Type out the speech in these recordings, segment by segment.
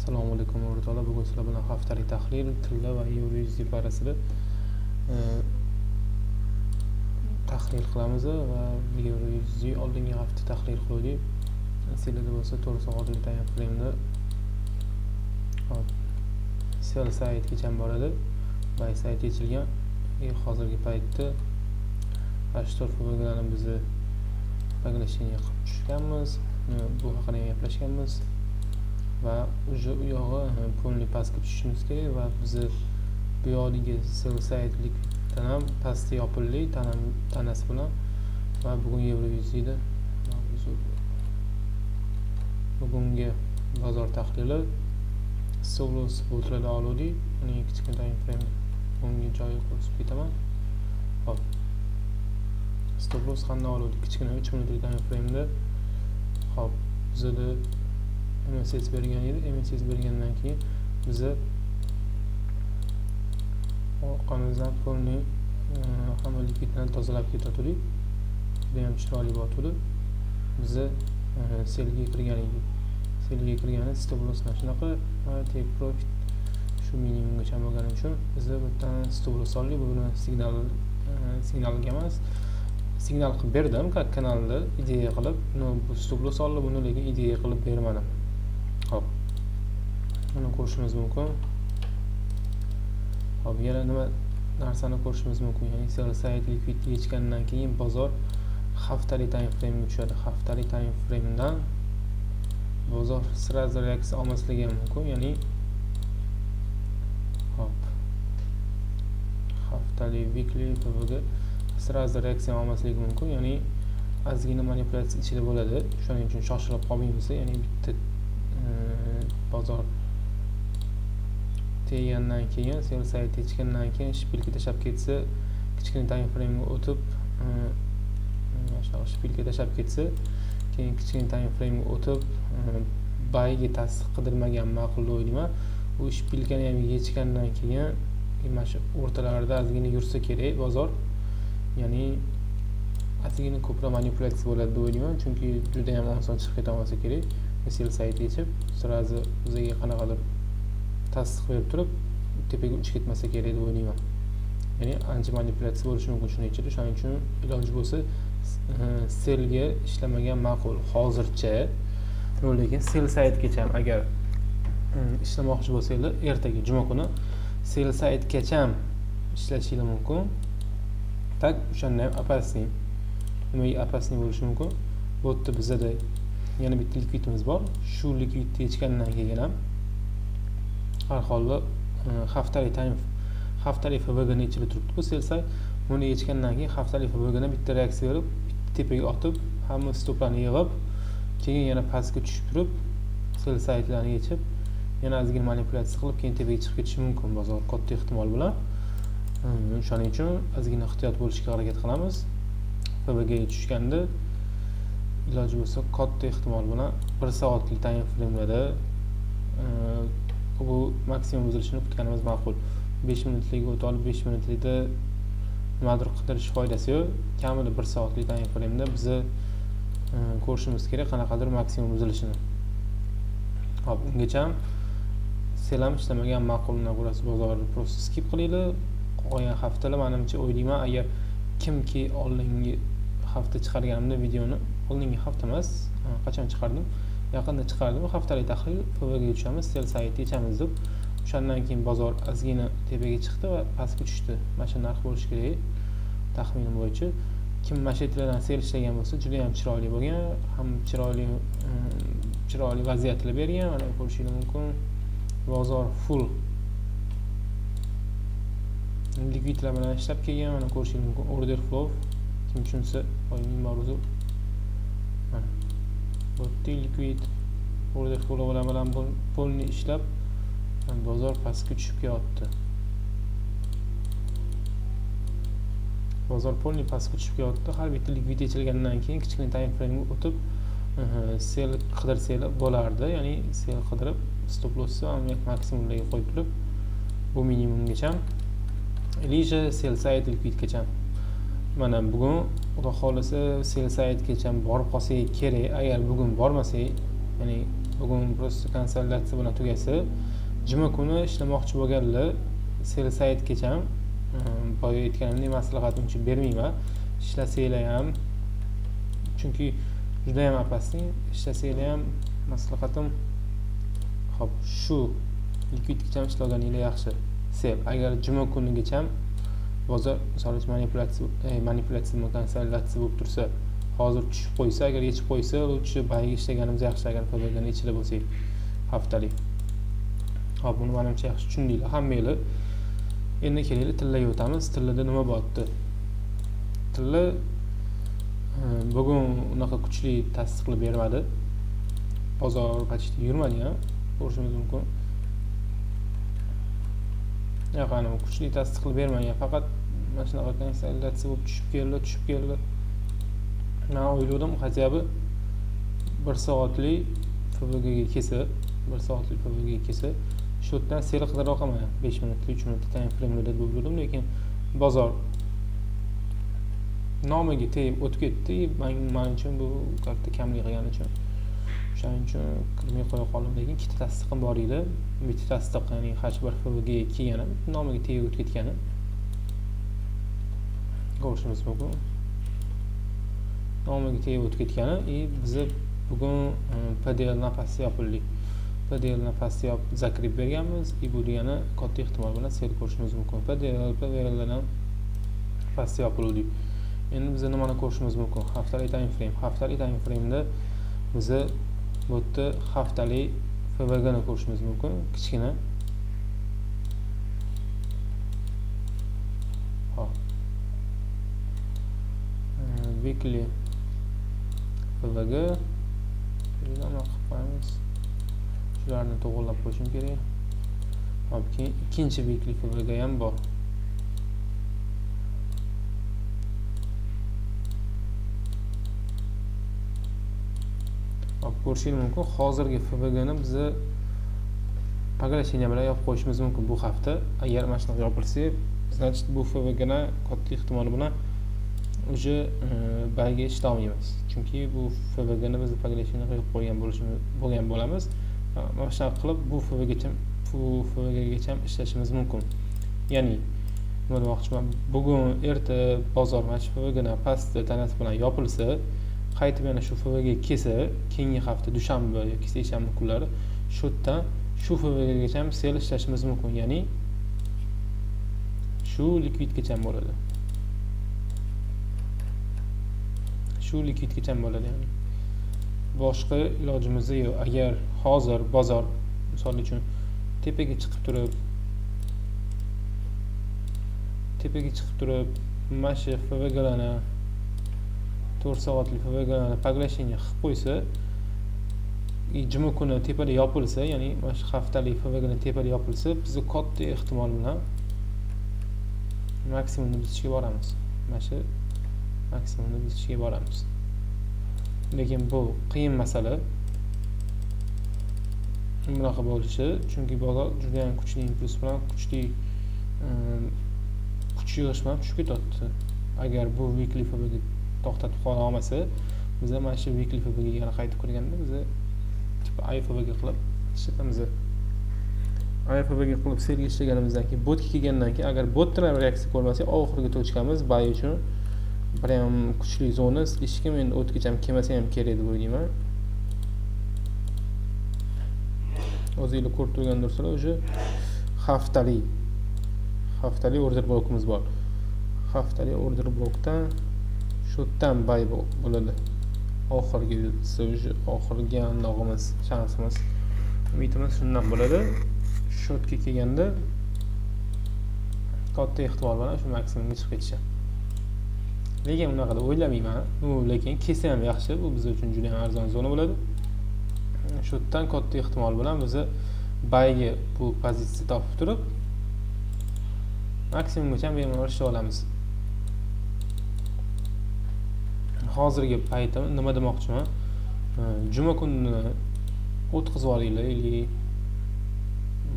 Assalomu alaykum o'rtoqlar. Bugun sizlar bilan haftalik tahlil tilla va euro USD parasida tahlil qilamiz va euro USD oldingi hafta tahlil qildik. Sizlarda bo'lsa 4 soatlik time frame'da sell side kecham boradi. Buy side yechilgan. Hozirgi paytda 84 fotolarni biz paglashiniya qilib tushganmiz. Bu haqida gaplashganmiz. Va o'sha u yog'i pulni pastga tushishimiz kerak va biz bu yoqdagi sell side'lik ham pastga yopildik tanasi bilan va bugun euro USD bugungi bozor tahlili stop loss o'tirada oldik. Uning kichkina time frame bunga joyi ko'rsatib ketaman. Hop. Stop loss qanday oldik? Kichkina 3 minutlik time frame'da. Hop, bizda MSS bergan edi. MSS bergandan keyin biz orqamizdan pulni hamma likvidni tozalab ketdik. Juda ham chiroyli bo'ldi. Biz selga kirgan edik. Selga kirgani stop loss mana shunaqa, take profit shu minimumgacha bo'lgani uchun biz bu yerdan stop loss oldik. Buni signalga emas, signal qilib berdim kanalda ideya qilib. Bu stop loss oldi, buni lekin ideya qilib bermadim. Hop. Buni ko'rishimiz mumkin. Hop, yana nima narsani ko'rishimiz mumkin. Ya'ni sell side liquid yechgandan keyin bozor haftalik time frame ga tushadi. Haftalik time frame dan bozor sразу reaksiya olmasligi mumkin. Ya'ni hop. Haftalik weekly ga sразу reaksiya olmasligi mumkin. Ya'ni ozgina manipulyatsiya ichida bo'ladi. Shuning uchun shoshilib qolmaymiz. Ya'ni bitta bozor tegandan keyin sell side yechgandan keyin shpilka tashab ketsa, kichkina time frame ga o'tib shpilka tashab ketsa, keyin kichkina time frame ga o'tib buyga tasdiq qidirmagan ma'qul deb o'ylayman. U shpilkani ham yechgandan keyin mana shu o'rtalarida ozgina yursa kerak bozor. Ya'ni ozgina ko'proq manipulyatsiya bo'ladi deb o'ylayman, chunki juda ham oson chiqib keta olmasa kerak. Sell side yechib sразу o'ziga qanaqadir tasdiq berib turib tepaga uchib ketmasa kerak deb o'ylayman. Ya'ni ancha manipulyatsiya bo'lishi mumkin shuning ichida. Shuning uchun iloji bo'lsa sellga ishlamagan ma'qul hozircha. Lekin sell sidegacha ham agar ishlamoqchi bo'lsanglar, ertaga juma kuni sell sidegacha ham ishlashingiz mumkin. Tak o'shanda ham opasniy. Nimaga opasniy bo'lishi mumkin? Bu yerda bizda yana bitta likvidimiz bor. Shu likvidni yechgandan keyin ham har holda haftalik FVG ni ichida turibdi bu sell side. Buni yechgandan keyin haftalik FVG ni bitta reaksiya berib, tepaga otib, hamma stoplarni yig'ib, keyin yana pastga tushib turib, sell side'larni yechib, yana ozgina manipulyatsiya qilib, keyin tepaga chiqib ketishi mumkin bozor katta ehtimol bilan. Shuning uchun ozgina ehtiyot bo'lishga harakat qilamiz. FVG ga tushganda iloji bo'lsa katta ehtimol bilan 1 soatlik time frame'larda bu maksimum uzilishini kutganimiz ma'qul. 5 minutlik o'tib olib 5 minutlikda nimadir qidirish foydasi yo'q. Kamida 1 soatlik time frame'da biz ko'rishimiz kerak qanaqadir maksimum uzilishini. Hop, ungacha ham sell ham ishlamagan ma'qulni ko'rasiz, bozorni prosta skip qilinglar. Qolgan haftalar menimcha o'ylayman, agar kimki oldingi hafta chiqarganimda videoni, oldingi hafta emas, qachon chiqardim? Yaqinda chiqardim. Haftalik tahlil FVG ga tushamiz, sell side yechamiz deb. O'shandan keyin bozor ozgina tepaga chiqdi va pastga tushdi. Mana shu narx bo'lishi kerak taxminim bo'yicha. Kim mashetlardan sell ishlagan bo'lsa, juda ham chiroyli bo'lgan, ham chiroyli vaziyatlar bergan. Mana ko'rishingiz mumkin. Bozor full likvidlar bilan ishlab kelgan. Mana ko'rishingiz mumkin. Order flow kim tushunsa, oyning mavzusi mana bu likvid order flow bilan pulni ishlab bozor pastga tushib kelyapti. Bozor pulni pastga tushib kelyapti. Har bitta likvid yechilgandan keyin kichkina time frame ga o'tib sell qidirsanglar bo'lardi. Ya'ni sell qidirib stop lossni maksimumga qo'yib turib bu minimumgacha ilisha sell side likvidgacha. Mana bugun xudo xolasa sell sidegacha borib qolsak kerak. Agar bugun bormasak, ya'ni bugun просто konsolidatsiya bilan tugasa, juma kuni ishlamoqchi bo'lganlar sel saytgacha boya aytganimdek maslahatim uchun bermayman. Ishlasanglar ham, chunki juda ham opasniy, ishlasanglar ham maslahatim hop shu likvidgacha ishlaganinglar yaxshi. Sel agar juma kunigacha bozor misol uchun manipulyatsiya konsolidatsiya bo'lib tursa, hozir tushib qo'ysa, agar yechib qo'ysa, o'sha bayga ishlaganimiz yaxshi agar PVGni ichida bo'lsak haftalik. Hop, buni menimcha yaxshi tushundinglar hammanglar. Endi kelaylik tillaga o'tamiz. Tillada nima bo'pti? Tilla bugun unaqa kuchli tasdiqlab bermadi. Bozor почти yurmadi ham, ko'rishimiz mumkin. Ya'ni kuchli tasdiqlab bermagan, faqat mana shunaqa konsolidatsiya bo'lib tushib keldi. Men o'yladim, хотя бы 1 soatlik FVG ga kelsa, 1 soatlik FVG ga kelsa, shu yerdan sel qidira olmayman. 5 minutlik, 3 minutlik time frame'larda bo'ldim, lekin bozor nomiga tegib o'tib ketdi. Men uchun bu katta kamlik qilgani uchun o'shaning uchun kirmay qo'ya qoldim, lekin ikkita tasdiqim bor edi. Bitta tasdiq, ya'ni H1 FVG ga kelgani, nomiga tegib o'tib ketgani. Ko'rishimiz mumkin. Nomiga tegib o'tib ketgani, biz bugun PDL nafasi yopildik. PDL nafasi zakrib berganmiz, bu degani katta ehtimol bilan sel ko'rishimiz mumkin. PDL dan nafasi yopildi. Endi biz nimani ko'rishimiz mumkin? Haftalik time frame. Haftalik time frame'da biz bu yerda haftalik FVG ni ko'rishimiz mumkin, kichkina. Hop. Weekly FVG nima qilib qo'yamiz? Shularni to'g'rilab qo'yishim kerak. Hop, keyin ikkinchi weekly FVG ham bor. Hop, ko'rishingiz mumkin. Hozirgi FVG ni biz поглощение bilan yopib qo'yishimiz mumkin bu hafta. Agar mana shunaqa yopilsa, значит bu FVG ni katta ehtimol bilan уже bayga ishlay olmaymiz. Chunki bu FVG ni biz поглощение qilib qo'ygan bo'lamiz. Mana shunaqa qilib bu FVG gacha ishlashimiz mumkin. Ya'ni nima demoqchiman? Bugun erta bozor mana shu FVG ni pastda tanasi bilan yopilsa, qaytib yana shu FVG ga kelsa, keyingi hafta dushanba yoki seshanba kunlari shu yerdan shu FVG gacha sel ishlashimiz mumkin. Ya'ni shu likvidgacha bo'ladi. Shu likvidgacha bo'ladi, ya'ni boshqa ilojimiz yo'q. Agar hozir bozor misol uchun tepaga chiqib turib mana shu FVG larni 4 soatlik FVG larni поглощение qilib qo'ysa, juma kuni tepada yopilsa, ya'ni mana shu haftalik FVG ni tepada yopilsa, biz katta ehtimol bilan maksimumni buzishga boramiz. Mana shu maksimumni buzishga boramiz. Lekin bu qiyin masala. Bunaqa bo'lishi, chunki bozor juda ham kuchli impuls bilan kuch yig'ish bilan tushib ketadi. Agar bu weekly FVG to'xtatib qola olmasa, biz mana shu weekly FVG ga yana qaytib kirganda biz IFVG qilib ishlatamiz. IFVG qilib selga ishlaganimizdan keyin botga kelgandan keyin agar botdan reaksiya ko'rmasak, oxirgi tochkamiz bay uchun prям kuchli zona hech kim endi o'tgacha kelmasa ham kerak deb o'ylayman. O'zingizlar ko'rib turgandirsizlar, o'sha haftalik order blokimiz bor. Haftalik order blokdan shu yerdan bay bo'ladi. Oxirgi anog'imiz, shansimiz, umidimiz shundan bo'ladi. Shu yerga kelganda katta ehtimol bilan shu maksimumga chiqib ketishi. Lekin unaqa deb o'ylamayman. Lekin kelsa ham yaxshi, bu biz uchun juda ham arzon zona bo'ladi. Shu yerdan katta ehtimol bilan biz bayga bu pozitsiya topib turib maksimumgacha bemalol ishlay olamiz. Hozirgi paytim nima demoqchiman? Juma kunini o'tkazib olinglar,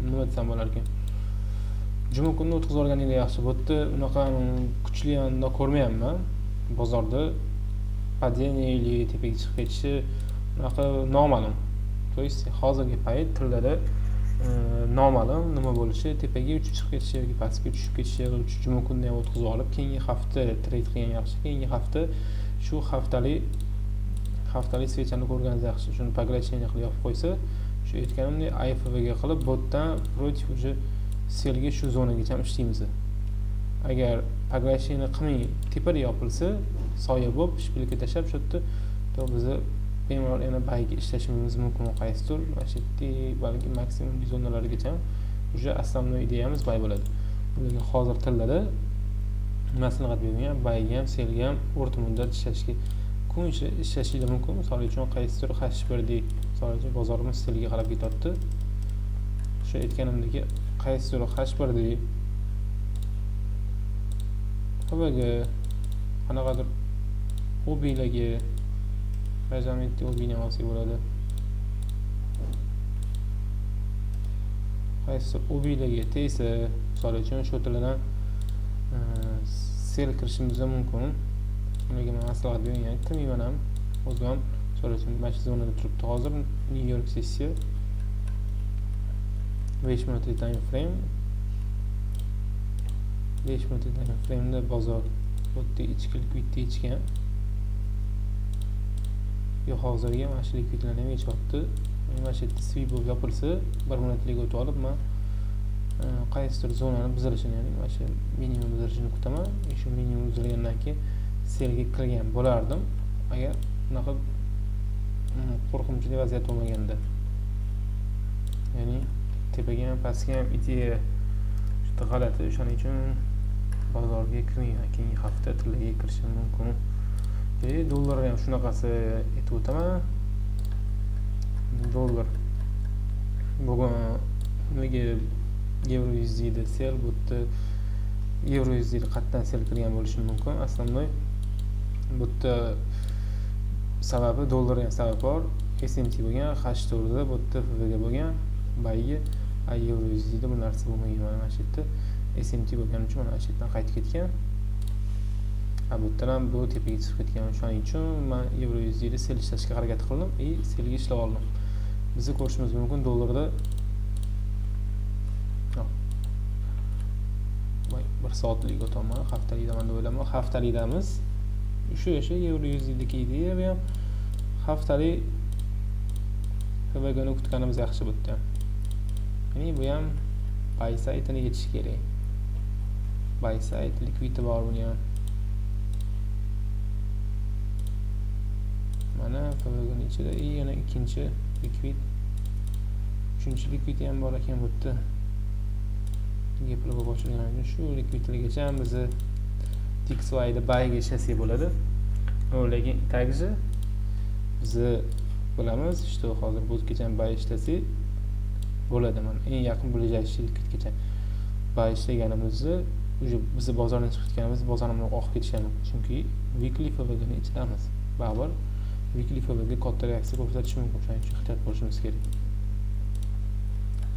nima desam bo'lar ekan? Juma kunini o'tkazib olganinglar yaxshi. Bu yerda unaqa kuchli anda ko'rmayapman. Bozorda padение или tepaga chiqib ketishi unaqa noma'lum. то есть hozirgi payt tillarda noma'lum nima bo'lishi, tepaga uchib chiqib ketishi yoki pastga tushib ketishi mumkin ham o'tkazib olib, keyingi hafta trade qilgan yaxshi, keyingi hafta shu haftalik svechani ko'rganingiz yaxshi. Shuni поглощение qilib yopib qo'ysa, shu aytganimdek IFV ga qilib botdan против уже selga shu zonagacha ishlaymiz. Agar поглощение qilmay tepada yopilsa, soya bo'lib shpilka tashlab shu yerda to bizni bemalol yana bayga ishlashimiz mumkin. Qaysidir mana shu balki maksimum zonalargacha уже основной ideyamiz bay bo'ladi. Lekin hozir tillarda maslahat bergan bayga ham selga ham o'rta muddat ishlashga ishlashingiz mumkin. Misol uchun qaysidir H1dek, misol uchun bozorimiz selga qarab ketyapti. Shu aytganimdek qaysidir H1dek Havaga qanaqadir hobbilarga rajametli hobbini olsa bo'ladi. Qaysi hobbilarga tegsa, misol uchun shu tildan sel kirishimiz mumkin. Ularga maslahat bergan aytdim ham. O'zim ham misol uchun mana shu zonada turibdi hozir New York sessiya 5 minutlik time frame. 5 minutlik time frame'da bozor xuddi ichki likvidni ichgan. Yo hozirga mana shu likvidlarni ham ichyapti. Mana shu yerda sweep bo'lib yopilsa, 1 minutlik o'tib olib, men qaysidir zonani buzilishini, ya'ni mana shu minimum buzilishini kutaman. Shu minimum buzilgandan keyin selga kirgan bo'lardim, agar bunaqa qo'rqinchli vaziyat bo'lmaganda. Ya'ni tepaga ham pastga ham ideya juda g'alati, o'shaning uchun bozorga kirmayman. Keyingi hafta tillarga kirishim mumkin. Dollar ham shunaqasi aytib o'taman. Dollar bugun nega euro USD sel bo'tdi, euro USD qatdan sel kirgan bo'lishi mumkin. Aslida bu sababi dollar ham sabab bor. SMT bo'lgan, H4 da bu FV ga bo'lgan, bayga euro USD bu narsa bo'lmagan. Mana shu yerda SMT bo'lgani uchun mana shu yerdan qaytib ketgan. Bu ham bu tepaga chiqib ketgan. Shuning uchun men euro USD da sel ishlashga harakat qildim, selga ishlab oldim. Bizni ko'rishimiz mumkin dollarda bir soatlik o'taman, haftalikdaman deb o'ylayman. Haftalikdamiz. O'sha euro USDdagi ideya ham haftalik FVGni kutganimiz yaxshi bo'ldi. Ya'ni bu ham buy side-ni yetish kerak. Buy side likvidi bor buni ham. Mana FVGni ichida yana ikkinchi likvid, uchinchi likvid ham bor ekan bu yerda. Gaplarga boshlangan uchun shu likvidlargacha bizni TXYda buyga ishlasak bo'ladi. Lekin также biz bilamiz, что hozir bo'zgacha buy ishlasak bo'ladi. Mana eng yaqin ближайший likvidgacha buy ishlaganimizda уже bizni bozordan chiqib ketganimiz bozorni oqib ketishadi. Chunki weekly FVGni ichidamiz. Baribir weekly FVG katta reaksiya ko'rsatishi mumkin. Shuning uchun ehtiyot bo'lishimiz kerak.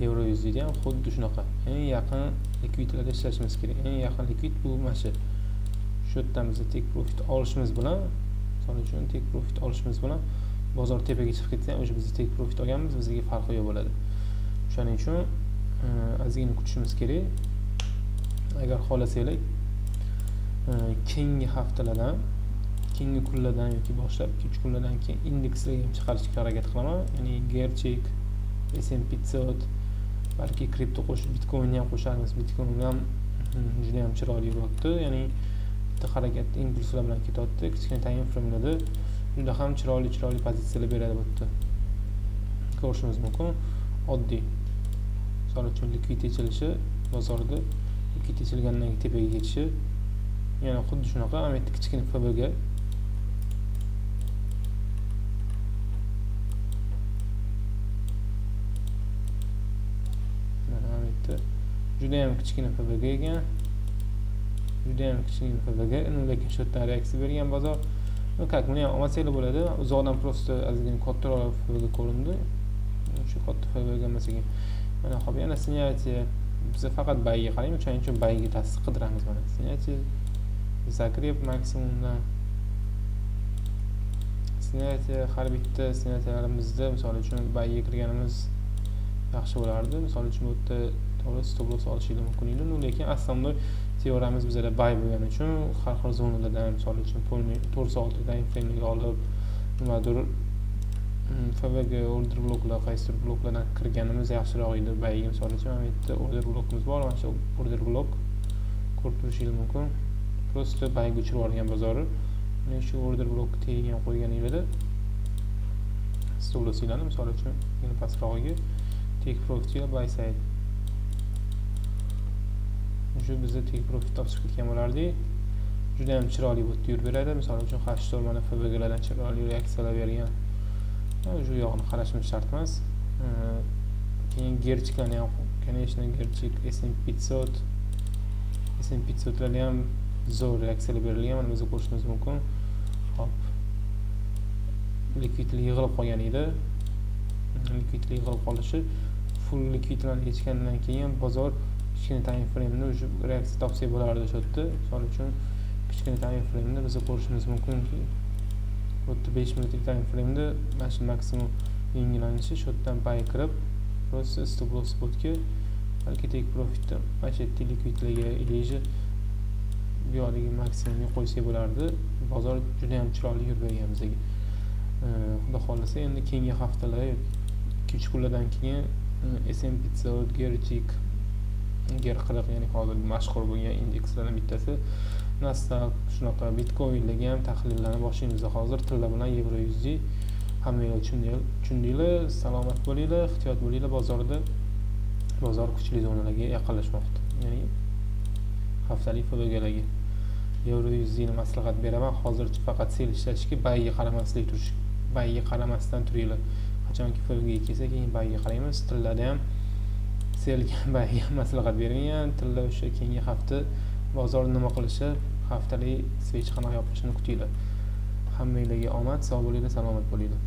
Euro USD ham xuddi shunaqa. Eng yaqin likvidlarda ishlashimiz kerak. Eng yaqin likvid bu mana shu. Shu yerdan biz take profit olishimiz bilan, misol uchun take profit olishimiz bilan bozor tepaga chiqib ketsa, o'sha biz take profit olganmiz, bizga farqi yo'q bo'ladi. Shuning uchun ozgina kutishimiz kerak. Agar xohlasangiz keyingi haftalardan, keyingi kunlardan yoki boshlab 2-3 kunlardan keyin indekslarga ham chiqarishga harakat qilaman. Ya'ni Gerchik, S&P 500, balki kripto qo'shib Bitcoinni ham qo'shamiz. Bitcoin ham juda ham chiroyli yuribdi. Ya'ni bitta harakat impulslar bilan ketyapti. Kichkina time frame'larda juda ham chiroyli pozitsiyalar beradi bu yerda. Ko'rishimiz mumkin. Oddiy. Misol uchun likvid ichilishi, bozorda likvid ichilgandan keyin tepaga ketishi, yana xuddi shunaqa ametda kichkina FVG juda ham kichkina FVG ekan. Juda ham kichkina FVG, lekin shu yerdan reaksiya bergan bozor. Как buni ham olmasanglar bo'ladi. Uzoqdan просто ozgina kattaroq FVG ko'rindi. Shu katta FVG emas ekan. Mana hop yana снятие. Biz faqat bayga qaraymiz, shuning uchun bayga tasdiq qidiramiz mana. Снятие, закреп maksimumdan. Snatiya har bitta snatiyalarimizda misol uchun bayga kirganimiz yaxshi bo'lardi. Misol uchun bu yerda to'g'ri stop loss olishingiz mumkin edi. Lekin основной teoriyamiz bizda bay bo'lgani uchun har xil zonalardan misol uchun 4 time frame'ga olib nimadir FVG order bloklar, qaysidir bloklardan kirganimiz yaxshiroq edi bayga. Misol uchun mana bu yerda order blokimiz bor. Mana shu order blok ko'rib turishingiz mumkin. Prosta bayga uchirib yuborgan bozori. Mana shu order blokni tegigan qo'yganingizda stop lossinglarni misol uchun yana pastrog'iga take profit va buy side. Shu bizda take profit olib chiqib ketgan bo'lardik. Juda ham chiroyli bo'lib yurib beradi. Misol uchun hashtag mana FVGlardan chiroyli reaksiyalar bergan. Shu yog'ini qarashimiz shart emas. Keyin gerchiklarni ham, конечно, gerchik S&P 500 larga ham zo'r reaksiyalar berilgan. Mana bizga ko'rishimiz mumkin. Hop. Likvidlik yig'ilib qolgan edi. Likvidlik yig'ilib qolishi full likvidlarni yechgandan keyin bozor kichkina time frame'da o'sha reaksiya topsa bo'lardi o'sha yerda. Misol uchun kichkina time frame'da biz ko'rishimiz mumkinki, bu yerda 5 minutlik time frame'da mana shu maksimum yangilanishi shu yerdan buy kirib, prosta stop loss botga balki take profitda mana shu yerda likvidlarga ileji bu yoqdagi maksimumga qo'ysa bo'lardi. Bozor juda ham chiroyli yurib bergan bizga. Xudo xolasa endi keyingi haftalar 2-3 kunlardan keyin S&P 500, Gerchik, Ger40 ya'ni hozir mashhur bo'lgan indekslardan bittasi, Nasdaq, shunaqa Bitcoinlarga ham tahlillarni boshlaymiz. Hozir tilla bilan Euro USD hammaga tushundinglar, salomat bo'linglar, ehtiyot bo'linglar bozorda. Bozor kuchli zonalarga yaqinlashmoqda. Ya'ni haftalik FVGlarga Euro USD ni maslahat beraman. Hozircha faqat sel ishlatishga, bayga qaramaslik turish. Bayga qaramasdan turinglar. Qachonki FVG kelsa, keyin bayga qaraymiz. Tillarda ham selga bayga maslahat bergan. Tilla o'sha keyingi hafta bozor nima qilishi, haftalik switch qanaqa yopilishini kutinglar. Hammanglarga omad, sog' bo'linglar, salomat bo'linglar.